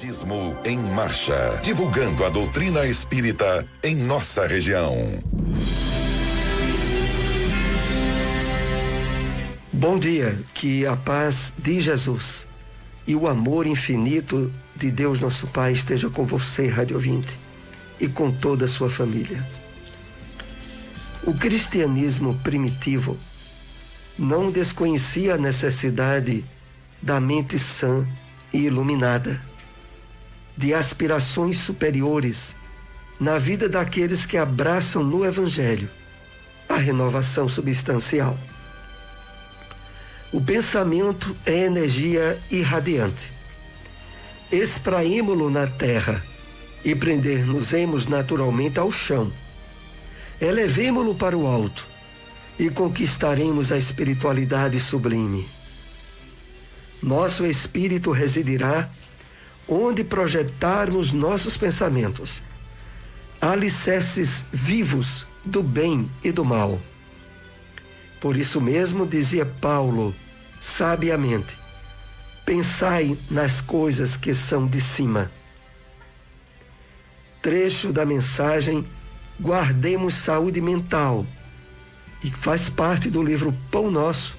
Espiritismo em Marcha, divulgando a doutrina espírita em nossa região. Bom dia, que a paz de Jesus e o amor infinito de Deus nosso Pai esteja com você, rádio ouvinte, e com toda a sua família. O cristianismo primitivo não desconhecia a necessidade da mente sã e iluminada, de aspirações superiores na vida daqueles que abraçam no Evangelho a renovação substancial. O pensamento é energia irradiante. Espraímo-lo na terra e prender-nos-emos naturalmente ao chão. Elevemo-lo para o alto e conquistaremos a espiritualidade sublime. Nosso espírito residirá onde projetarmos nossos pensamentos, alicerces vivos do bem e do mal. Por isso mesmo dizia Paulo, sabiamente, pensai nas coisas que são de cima. Trecho da mensagem Guardemos Saúde Mental, e faz parte do livro Pão Nosso,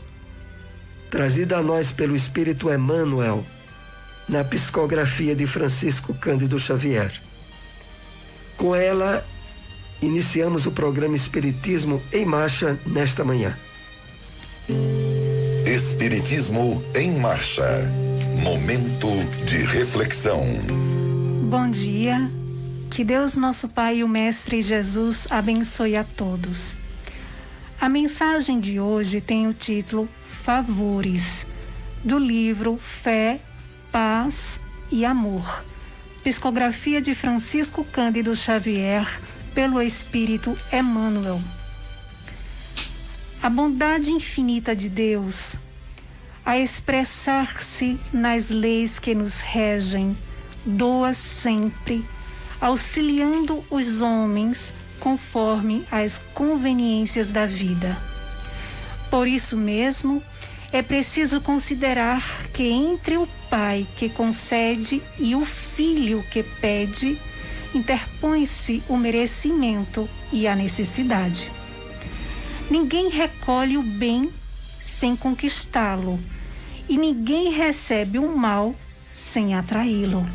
trazida a nós pelo Espírito Emmanuel, na psicografia de Francisco Cândido Xavier. Com ela, iniciamos o programa Espiritismo em Marcha nesta manhã. Espiritismo em Marcha. Momento de reflexão. Bom dia. Que Deus nosso Pai e o Mestre Jesus abençoe a todos. A mensagem de hoje tem o título Favores, do livro Fé, Paz e Amor, psicografia de Francisco Cândido Xavier, pelo Espírito Emmanuel. A bondade infinita de Deus, a expressar-se nas leis que nos regem, doa sempre, auxiliando os homens conforme as conveniências da vida. Por isso mesmo, é preciso considerar que entre o Pai que concede e o Filho que pede, interpõe-se o merecimento e a necessidade. Ninguém recolhe o bem sem conquistá-lo, e ninguém recebe o mal sem atraí-lo.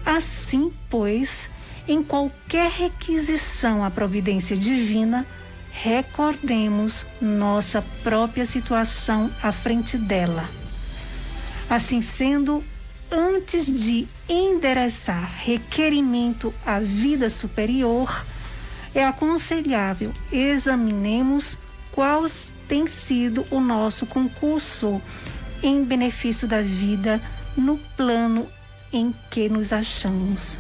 Assim, pois, em qualquer requisição à providência divina, recordemos nossa própria situação à frente dela. Assim sendo, antes de endereçar requerimento à vida superior, é aconselhável examinemos qual tem sido o nosso concurso em benefício da vida no plano em que nos achamos.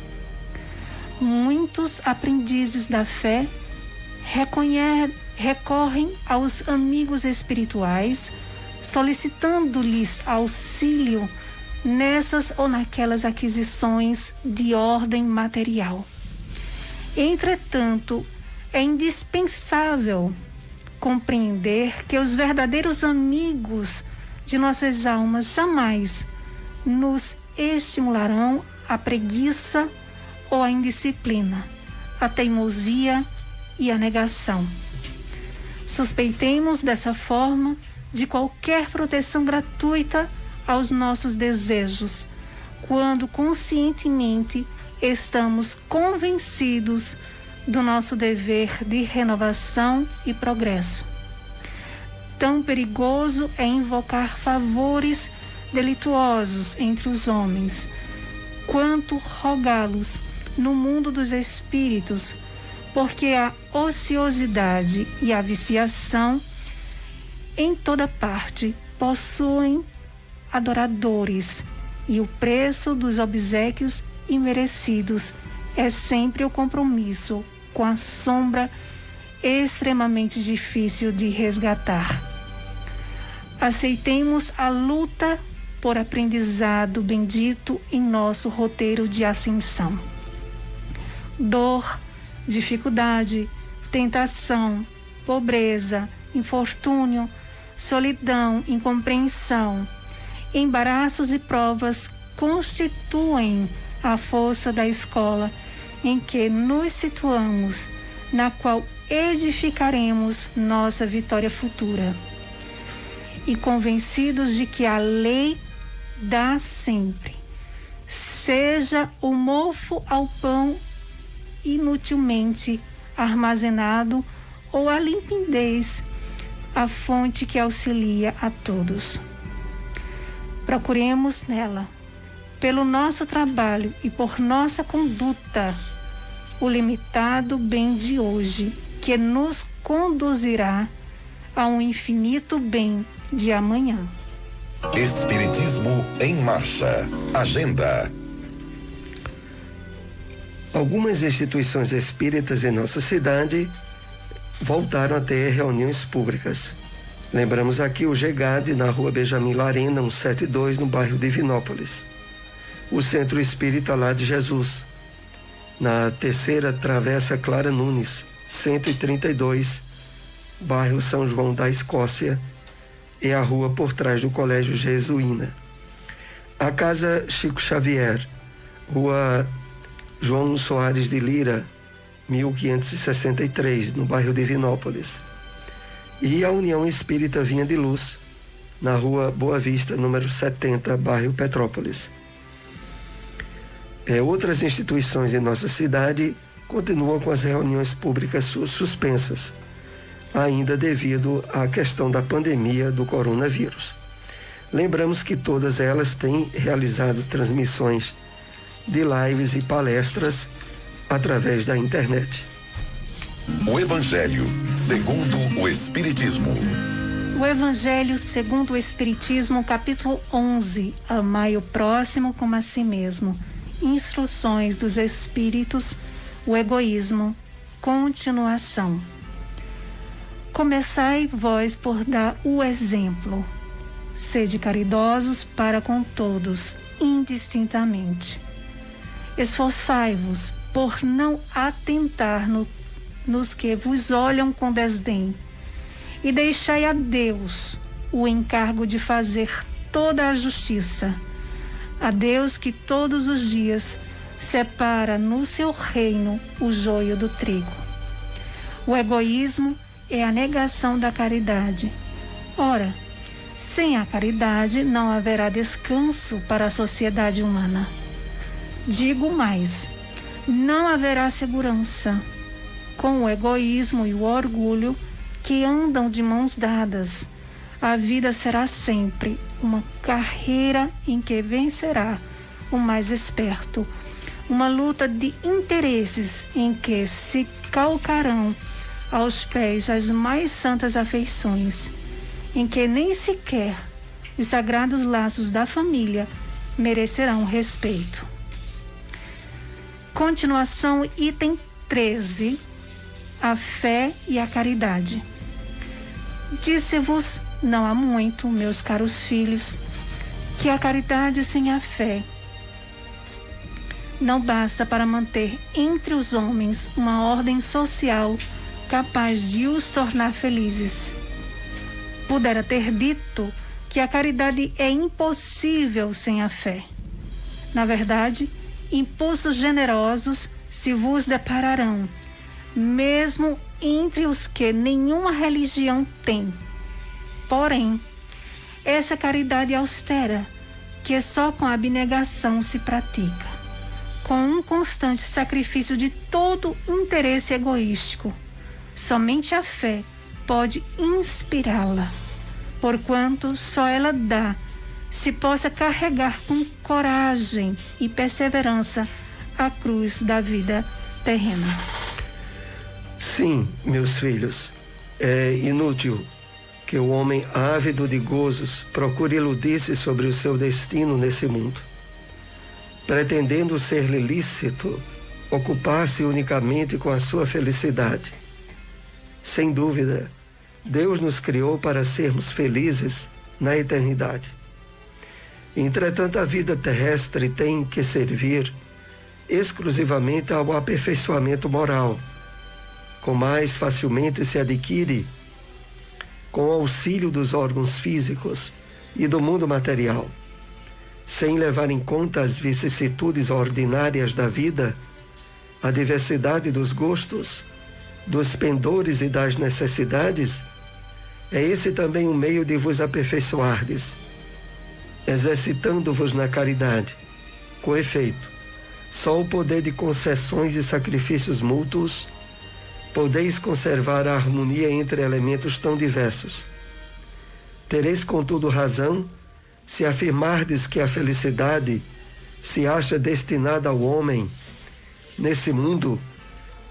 Muitos aprendizes da fé recorrem aos amigos espirituais, solicitando-lhes auxílio nessas ou naquelas aquisições de ordem material. Entretanto, é indispensável compreender que os verdadeiros amigos de nossas almas jamais nos estimularão a preguiça ou a indisciplina, a teimosia e a negação. Suspeitemos dessa forma de qualquer proteção gratuita aos nossos desejos, quando conscientemente estamos convencidos do nosso dever de renovação e progresso. Tão perigoso é invocar favores delituosos entre os homens, quanto rogá-los no mundo dos espíritos, porque a ociosidade e a viciação em toda parte possuem adoradores, e o preço dos obséquios imerecidos é sempre o compromisso com a sombra extremamente difícil de resgatar. Aceitemos a luta por aprendizado bendito em nosso roteiro de ascensão. Dor, dificuldade, tentação, pobreza, infortúnio, solidão, incompreensão, embaraços e provas constituem a força da escola em que nos situamos, na qual edificaremos nossa vitória futura. E convencidos de que a lei dá sempre, seja o mofo ao pão inutilmente armazenado ou a limpidez, a fonte que auxilia a todos. Procuremos nela, pelo nosso trabalho e por nossa conduta, o limitado bem de hoje, que nos conduzirá a um infinito bem de amanhã. Espiritismo em Marcha. Agenda. Algumas instituições espíritas em nossa cidade voltaram a ter reuniões públicas. Lembramos aqui o GEGAD, na rua Benjamin Larena, 172, no bairro Divinópolis. O Centro Espírita Lá de Jesus, na terceira Travessa Clara Nunes, 132, bairro São João da Escócia, e a rua por trás do Colégio Jesuína. A Casa Chico Xavier, rua João Soares de Lira, 1563, no bairro Divinópolis. E a União Espírita Vinha de Luz, na rua Boa Vista, número 70, bairro Petrópolis. Outras instituições em nossa cidade continuam com as reuniões públicas suspensas, ainda devido à questão da pandemia do coronavírus. Lembramos que todas elas têm realizado transmissões de lives e palestras através da internet. O Evangelho segundo o Espiritismo. O Evangelho segundo o Espiritismo, capítulo 11. Amai o próximo como a si mesmo. Instruções dos Espíritos, o egoísmo. Continuação. Começai vós por dar o exemplo. Sede caridosos para com todos, indistintamente. Esforçai-vos por não atentar nos que vos olham com desdém, e deixai a Deus o encargo de fazer toda a justiça, a Deus que todos os dias separa no seu reino o joio do trigo. O egoísmo é a negação da caridade. Ora, sem a caridade não haverá descanso para a sociedade humana. Digo mais, não haverá segurança. Com o egoísmo e o orgulho que andam de mãos dadas, a vida será sempre uma carreira em que vencerá o mais esperto, uma luta de interesses em que se calcarão aos pés as mais santas afeições, em que nem sequer os sagrados laços da família merecerão respeito. Continuação, item 13. A fé e a caridade. Disse-vos, não há muito, meus caros filhos, que a caridade sem a fé não basta para manter entre os homens uma ordem social capaz de os tornar felizes. Pudera ter dito que a caridade é impossível sem a fé. Na verdade, impulsos generosos se vos depararão, mesmo entre os que nenhuma religião tem. Porém, essa caridade austera, que só com abnegação se pratica, com um constante sacrifício de todo interesse egoístico, somente a fé pode inspirá-la, porquanto só ela dá se possa carregar com coragem e perseverança a cruz da vida terrena. Sim, meus filhos, é inútil que o homem ávido de gozos procure iludir-se sobre o seu destino nesse mundo, pretendendo ser-lhe lícito ocupar-se unicamente com a sua felicidade. Sem dúvida, Deus nos criou para sermos felizes na eternidade. Entretanto, a vida terrestre tem que servir exclusivamente ao aperfeiçoamento moral, com mais facilmente se adquire com o auxílio dos órgãos físicos e do mundo material. sem levar em conta as vicissitudes ordinárias da vida, a diversidade dos gostos, dos pendores e das necessidades, é esse também um meio de vos aperfeiçoardes, exercitando-vos na caridade. Com efeito, só o poder de concessões e sacrifícios mútuos podeis conservar a harmonia entre elementos tão diversos. Tereis, contudo, razão se afirmardes que a felicidade se acha destinada ao homem nesse mundo,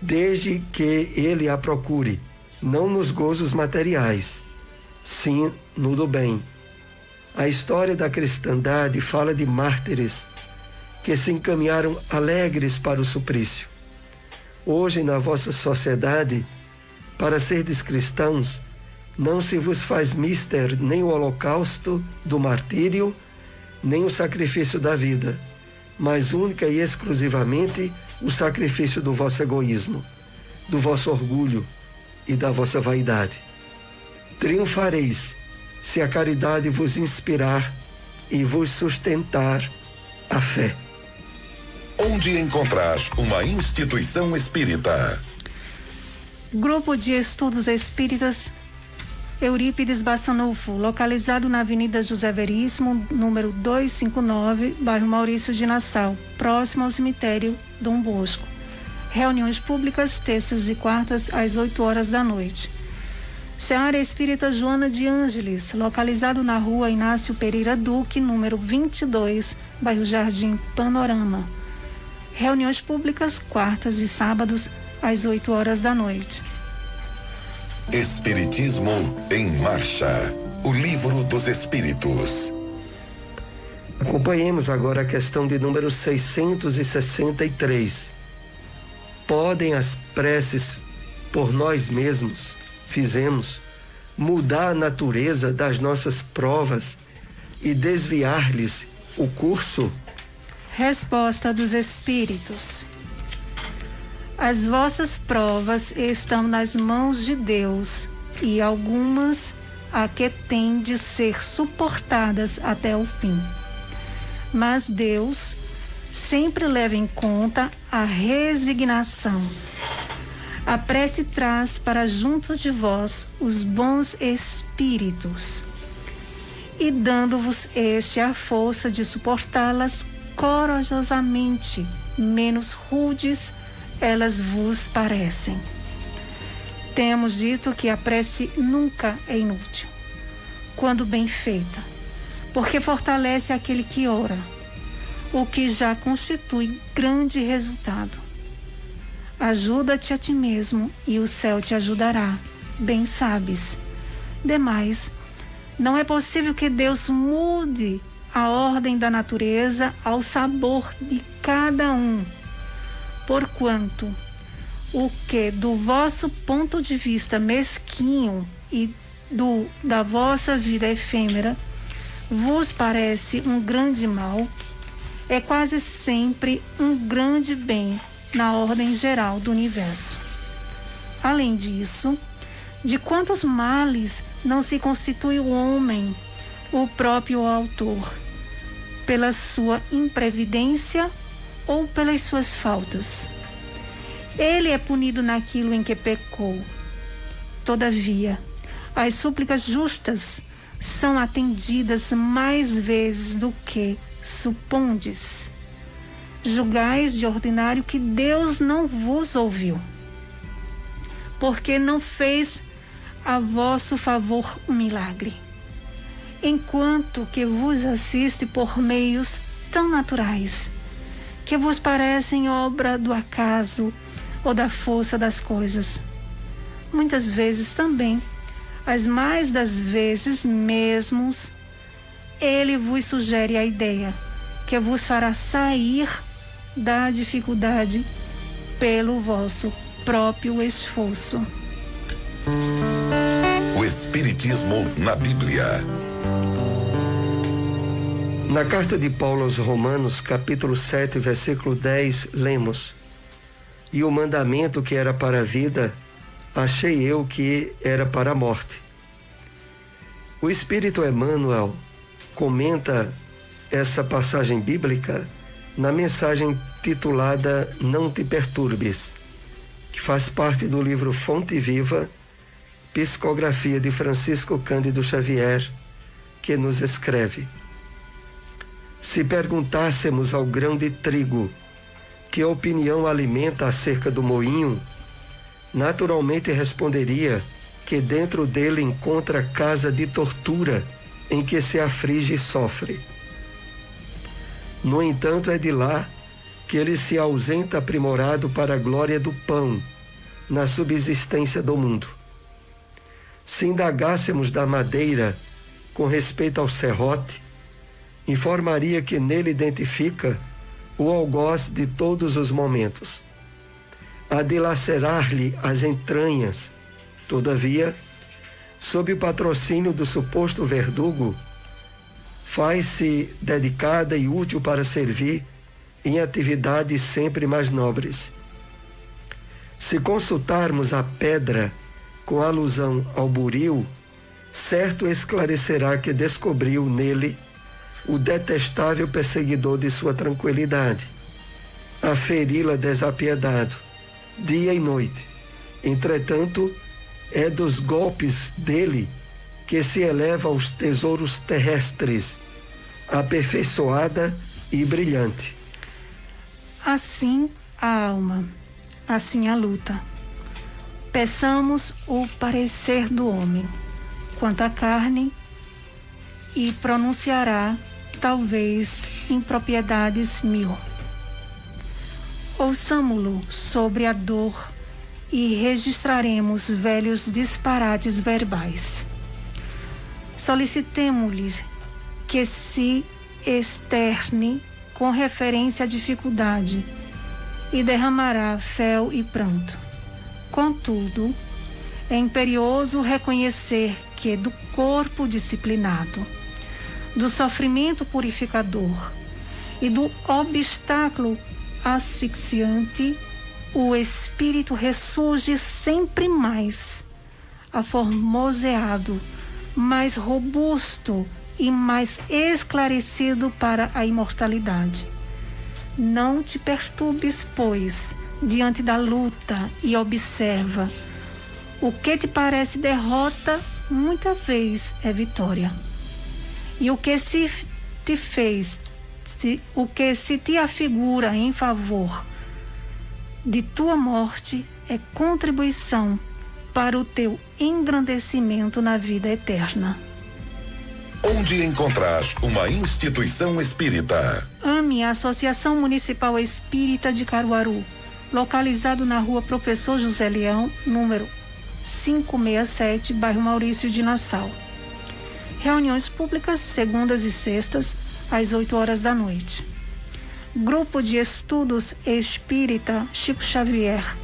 desde que ele a procure, não nos gozos materiais, sim no do bem. A história da cristandade fala de mártires que se encaminharam alegres para o suplício. Hoje, na vossa sociedade, para serdes cristãos, não se vos faz mister nem o holocausto do martírio, nem o sacrifício da vida, mas única e exclusivamente o sacrifício do vosso egoísmo, do vosso orgulho e da vossa vaidade. Triunfareis se a caridade vos inspirar e vos sustentar a fé. Onde encontrar uma instituição espírita? Grupo de Estudos Espíritas Eurípides Bassanufo, localizado na Avenida José Veríssimo, número 259, bairro Maurício de Nassau, próximo ao cemitério Dom Bosco. Reuniões públicas, terças e quartas, às 8 horas da noite. Seara Espírita Joana de Ângeles, localizado na rua Inácio Pereira Duque, número 22, bairro Jardim Panorama. Reuniões públicas, quartas e sábados, às 8 horas da noite. Espiritismo em Marcha, o livro dos Espíritos. Acompanhemos agora a questão de número 663. Podem as preces por nós mesmos, fizemos, mudar a natureza das nossas provas e desviar-lhes o curso? Resposta dos Espíritos. As vossas provas estão nas mãos de Deus, e algumas há que têm de ser suportadas até o fim. Mas Deus sempre leva em conta a resignação. A prece traz para junto de vós os bons espíritos, e dando-vos a força de suportá-las corajosamente, menos rudes elas vos parecem. Temos dito que a prece nunca é inútil, quando bem feita, porque fortalece aquele que ora, o que já constitui grande resultado. Ajuda-te a ti mesmo e o céu te ajudará, bem sabes. Demais, não é possível que Deus mude a ordem da natureza ao sabor de cada um, porquanto o que do vosso ponto de vista mesquinho e da vossa vida efêmera vos parece um grande mal, é quase sempre um grande bem na ordem geral do universo. Além disso, de quantos males não se constitui o homem, o próprio autor, pela sua imprevidência ou pelas suas faltas. Ele é punido naquilo em que pecou. Todavia, as súplicas justas são atendidas mais vezes do que supondes. Julgais de ordinário que Deus não vos ouviu, porque não fez a vosso favor um milagre, enquanto que vos assiste por meios tão naturais, que vos parecem obra do acaso ou da força das coisas. Muitas vezes também, as mais das vezes mesmos, ele vos sugere a ideia que vos fará sair da dificuldade pelo vosso próprio esforço. O Espiritismo na Bíblia. Na carta de Paulo aos Romanos, capítulo 7, versículo 10, lemos: E o mandamento que era para a vida, achei eu que era para a morte. O Espírito Emmanuel comenta essa passagem bíblica na mensagem titulada Não Te Perturbes, que faz parte do livro Fonte Viva, psicografia de Francisco Cândido Xavier, que nos escreve: se perguntássemos ao grão de trigo que opinião alimenta acerca do moinho, naturalmente responderia que dentro dele encontra casa de tortura em que se aflige e sofre. No entanto, é de lá que ele se ausenta aprimorado para a glória do pão na subsistência do mundo. Se indagássemos da madeira com respeito ao serrote, informaria que nele identifica o algoz de todos os momentos. A dilacerar-lhe as entranhas, todavia, sob o patrocínio do suposto verdugo, faz-se dedicada e útil para servir em atividades sempre mais nobres. Se consultarmos a pedra com alusão ao buril, certo esclarecerá que descobriu nele o detestável perseguidor de sua tranquilidade, a feri-la desapiedado, dia e noite. Entretanto, é dos golpes dele que se eleva aos tesouros terrestres, aperfeiçoada e brilhante. Assim a alma, assim a luta. Peçamos o parecer do homem quanto à carne e pronunciará talvez impropriedades 1000. Ouçamo-lo sobre a dor e registraremos velhos disparates verbais. Solicitemo-lhe que se externe com referência à dificuldade e derramará fel e pranto. Contudo, é imperioso reconhecer que do corpo disciplinado, do sofrimento purificador e do obstáculo asfixiante, o espírito ressurge sempre mais, aformoseado, mais robusto e mais esclarecido para a imortalidade. Não te perturbes, pois, diante da luta e observa. O que te parece derrota, muita vez é vitória. E o que se te afigura em favor de tua morte é contribuição para o teu engrandecimento na vida eterna. Onde encontrar uma instituição espírita? AME, a Associação Municipal Espírita de Caruaru, localizado na rua Professor José Leão, número 567, bairro Maurício de Nassau. Reuniões públicas, segundas e sextas, às 8 horas da noite. Grupo de Estudos Espírita Chico Xavier,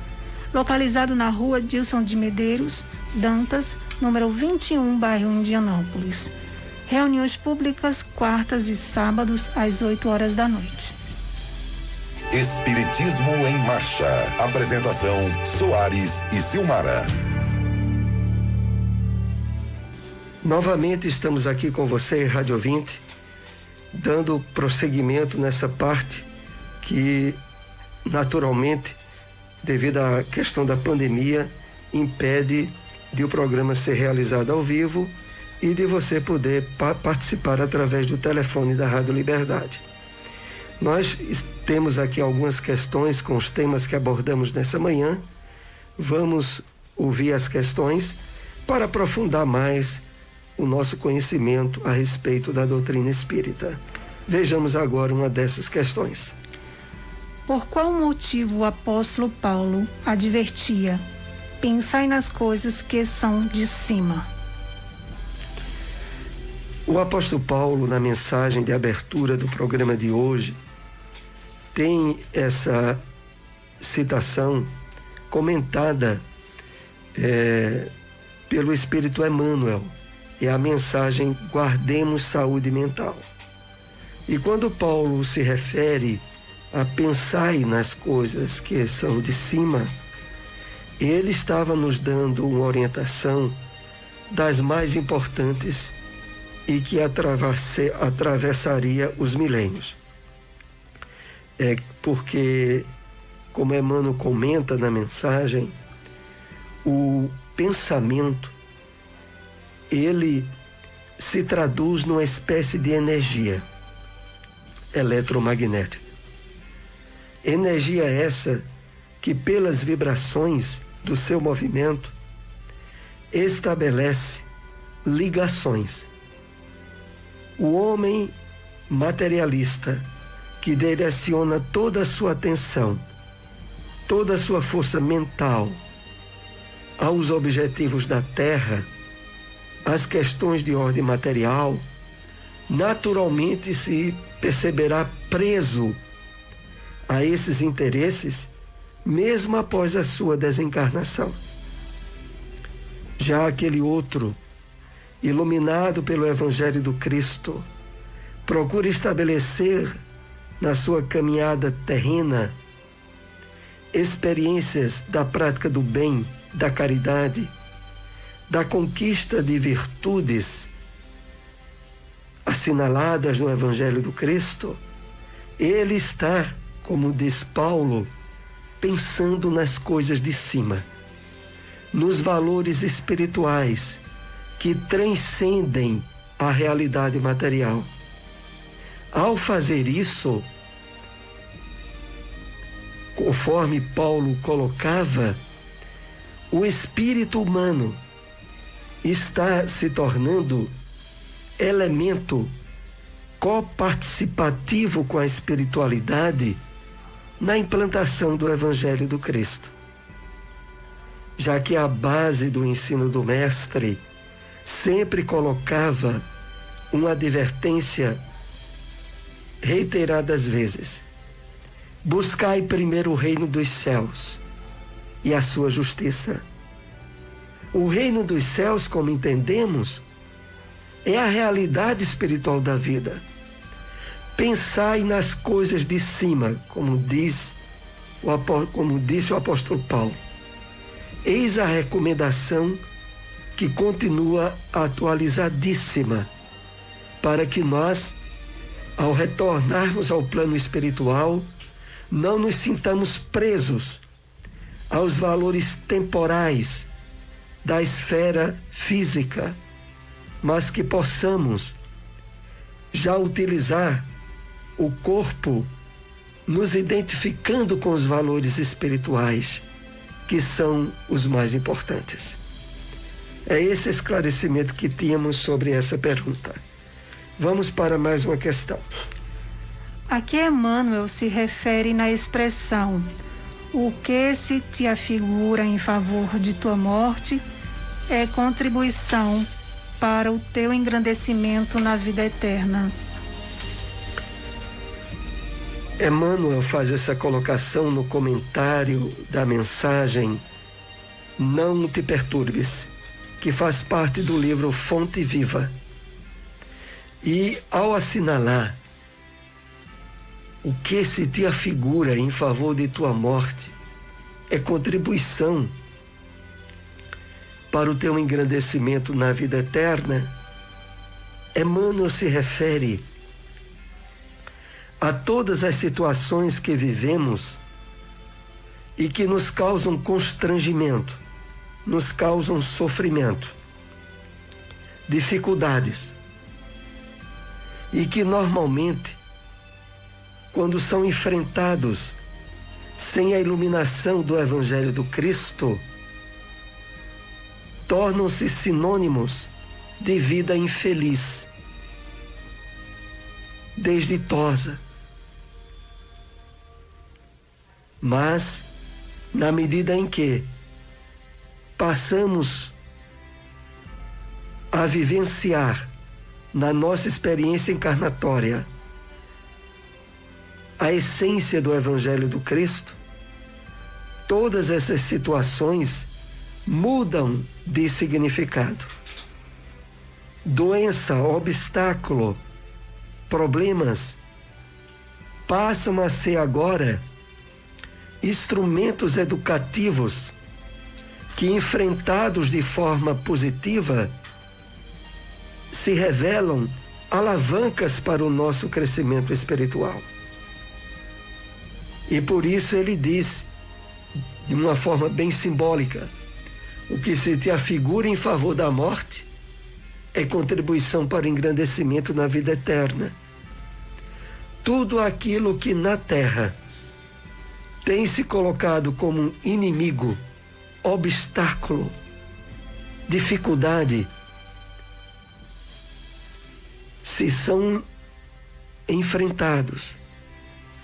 localizado na rua Dilson de Medeiros, Dantas, número 21, bairro Indianópolis. Reuniões públicas, quartas e sábados, às 8 horas da noite. Espiritismo em Marcha. Apresentação: Soares e Silmara. Novamente estamos aqui com você, Rádio Ouvinte, dando prosseguimento nessa parte que, naturalmente, devido à questão da pandemia, impede de o programa ser realizado ao vivo e de você poder participar através do telefone da Rádio Liberdade. Nós temos aqui algumas questões com os temas que abordamos nessa manhã. Vamos ouvir as questões para aprofundar mais o nosso conhecimento a respeito da doutrina espírita. Vejamos agora uma dessas questões. Por qual motivo o apóstolo Paulo advertia: pensai nas coisas que são de cima? O apóstolo Paulo, na mensagem de abertura do programa de hoje, tem essa citação comentada pelo Espírito Emmanuel. É a mensagem Guardemos Saúde Mental. E quando Paulo se refere a pensar nas coisas que são de cima, ele estava nos dando uma orientação das mais importantes e que atravessaria os milênios. Porque, como Emmanuel comenta na mensagem, o pensamento, ele se traduz numa espécie de energia eletromagnética. Energia essa que, pelas vibrações do seu movimento, estabelece ligações. O homem materialista, que direciona toda a sua atenção, toda a sua força mental aos objetivos da Terra, às questões de ordem material, naturalmente se perceberá preso a esses interesses, mesmo após a sua desencarnação. Já aquele outro, iluminado pelo Evangelho do Cristo, procura estabelecer na sua caminhada terrena experiências da prática do bem, da caridade, da conquista de virtudes assinaladas no Evangelho do Cristo. Ele está, como diz Paulo, pensando nas coisas de cima, nos valores espirituais que transcendem a realidade material. Ao fazer isso, conforme Paulo colocava, o espírito humano está se tornando elemento coparticipativo com a espiritualidade na implantação do Evangelho do Cristo. Já que a base do ensino do Mestre sempre colocava uma advertência reiteradas vezes: buscai primeiro o reino dos céus e a sua justiça. O reino dos céus, como entendemos, é a realidade espiritual da vida. Pensai nas coisas de cima, como disse o apóstolo Paulo. Eis a recomendação que continua atualizadíssima, para que nós, ao retornarmos ao plano espiritual, não nos sintamos presos aos valores temporais da esfera física, mas que possamos já utilizar o corpo nos identificando com os valores espirituais, que são os mais importantes. É esse esclarecimento que tínhamos sobre essa pergunta. Vamos para mais uma questão. Aqui Emmanuel se refere na expressão: o que se te afigura em favor de tua morte é contribuição para o teu engrandecimento na vida eterna. Emmanuel faz essa colocação no comentário da mensagem Não Te Perturbes, que faz parte do livro Fonte Viva. E ao assinalar o que se te afigura em favor de tua morte é contribuição para o teu engrandecimento na vida eterna, Emmanuel se refere a todas as situações que vivemos e que nos causam constrangimento, nos causam sofrimento, dificuldades, e que normalmente, quando são enfrentados sem a iluminação do Evangelho do Cristo, tornam-se sinônimos de vida infeliz, desditosa. Mas, na medida em que passamos a vivenciar na nossa experiência encarnatória a essência do Evangelho do Cristo, todas essas situações mudam de significado. Doença, obstáculo, problemas passam a ser agora instrumentos educativos que, enfrentados de forma positiva, se revelam alavancas para o nosso crescimento espiritual. E por isso ele diz, de uma forma bem simbólica, o que se te afigura em favor da morte é contribuição para o engrandecimento na vida eterna. Tudo aquilo que na terra tem se colocado como um inimigo, obstáculo, dificuldade, se são enfrentados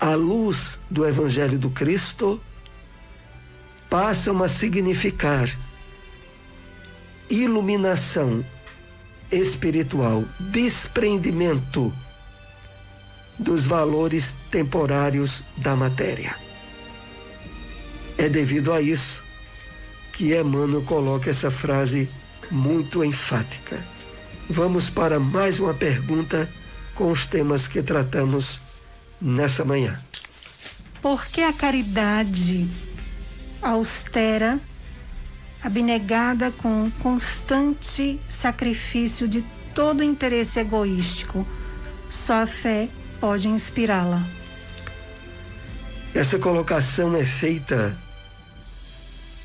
à luz do Evangelho do Cristo, passam a significar iluminação espiritual, desprendimento dos valores temporários da matéria. É devido a isso que Emmanuel coloca essa frase muito enfática. Vamos para mais uma pergunta com os temas que tratamos nessa manhã. Por que a caridade austera, abnegada com constante sacrifício de todo interesse egoístico, só a fé pode inspirá-la? Essa colocação é feita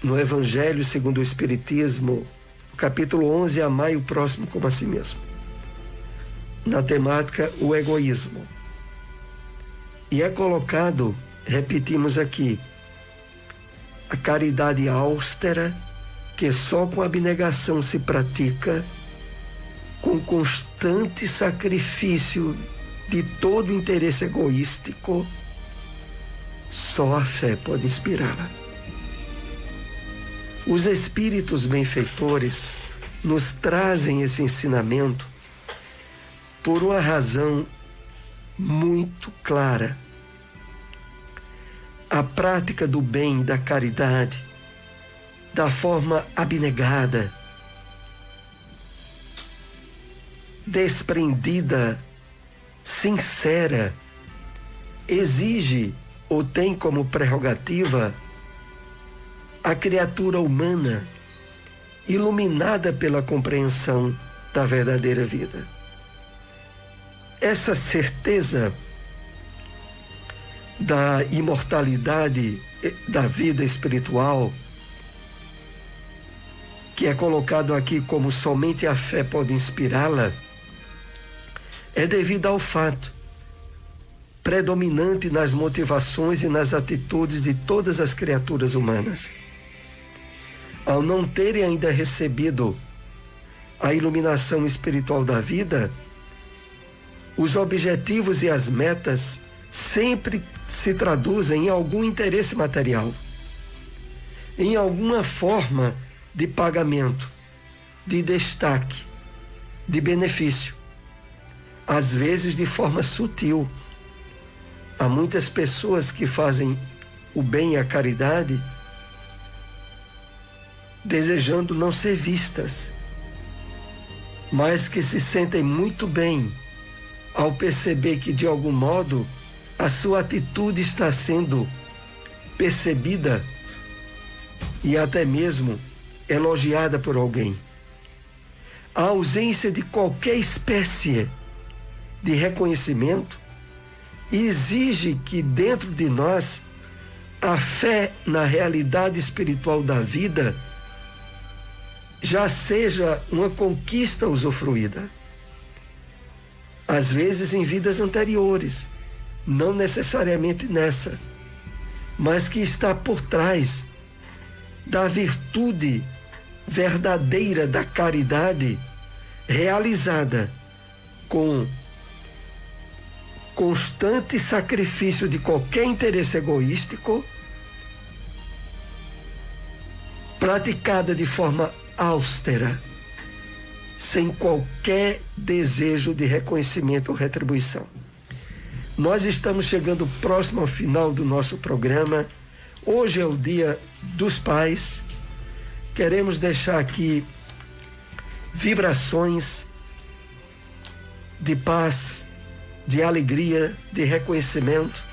no Evangelho segundo o Espiritismo, capítulo 11, amai o próximo como a si mesmo. Na temática, o egoísmo. E é colocado, repetimos aqui, a caridade austera, que só com abnegação se pratica, com constante sacrifício de todo interesse egoístico, só a fé pode inspirá-la. Os espíritos benfeitores nos trazem esse ensinamento por uma razão muito clara. A prática do bem e da caridade, da forma abnegada, desprendida, sincera, exige ou tem como prerrogativa a criatura humana iluminada pela compreensão da verdadeira vida. Essa certeza da imortalidade da vida espiritual, que é colocado aqui como somente a fé pode inspirá-la, é devido ao fato predominante nas motivações e nas atitudes de todas as criaturas humanas. Ao não terem ainda recebido a iluminação espiritual da vida, os objetivos e as metas sempre se traduzem em algum interesse material, em alguma forma de pagamento, de destaque, de benefício, às vezes de forma sutil. Há muitas pessoas que fazem o bem e a caridade desejando não ser vistas, mas que se sentem muito bem ao perceber que, de algum modo, a sua atitude está sendo percebida e até mesmo elogiada por alguém. A ausência de qualquer espécie de reconhecimento exige que dentro de nós a fé na realidade espiritual da vida já seja uma conquista usufruída. Às vezes em vidas anteriores, não necessariamente nessa, mas que está por trás da virtude verdadeira da caridade realizada com constante sacrifício de qualquer interesse egoístico, praticada de forma austera, sem qualquer desejo de reconhecimento ou retribuição. Nós estamos chegando próximo ao final do nosso programa. Hoje é o Dia dos Pais. Queremos deixar aqui vibrações de paz, de alegria, de reconhecimento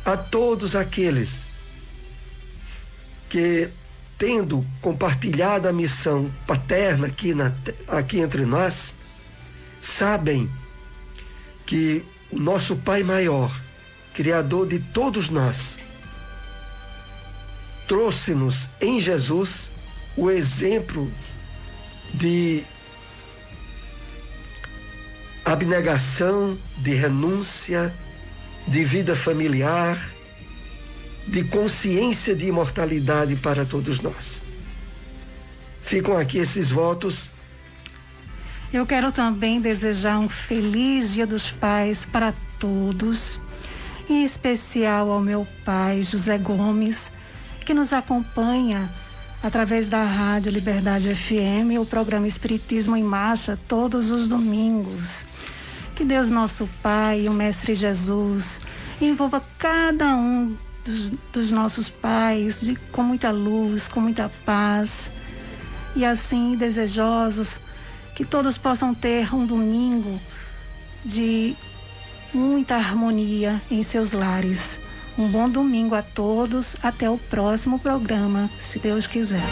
a todos aqueles que, tendo compartilhado a missão paterna aqui entre nós, sabem que o nosso Pai maior, Criador de todos nós, trouxe-nos em Jesus o exemplo de abnegação, de renúncia, de vida familiar, de consciência de imortalidade para todos nós. Ficam aqui esses votos. Eu quero também desejar um feliz Dia dos Pais para todos, em especial ao meu pai, José Gomes, que nos acompanha através da Rádio Liberdade FM, o programa Espiritismo em Marcha, todos os domingos. Que Deus, nosso Pai, e o Mestre Jesus, envolva cada um dos nossos pais com muita luz, com muita paz, e assim desejosos que todos possam ter um domingo de muita harmonia em seus lares. Um bom domingo a todos, até o próximo programa, se Deus quiser.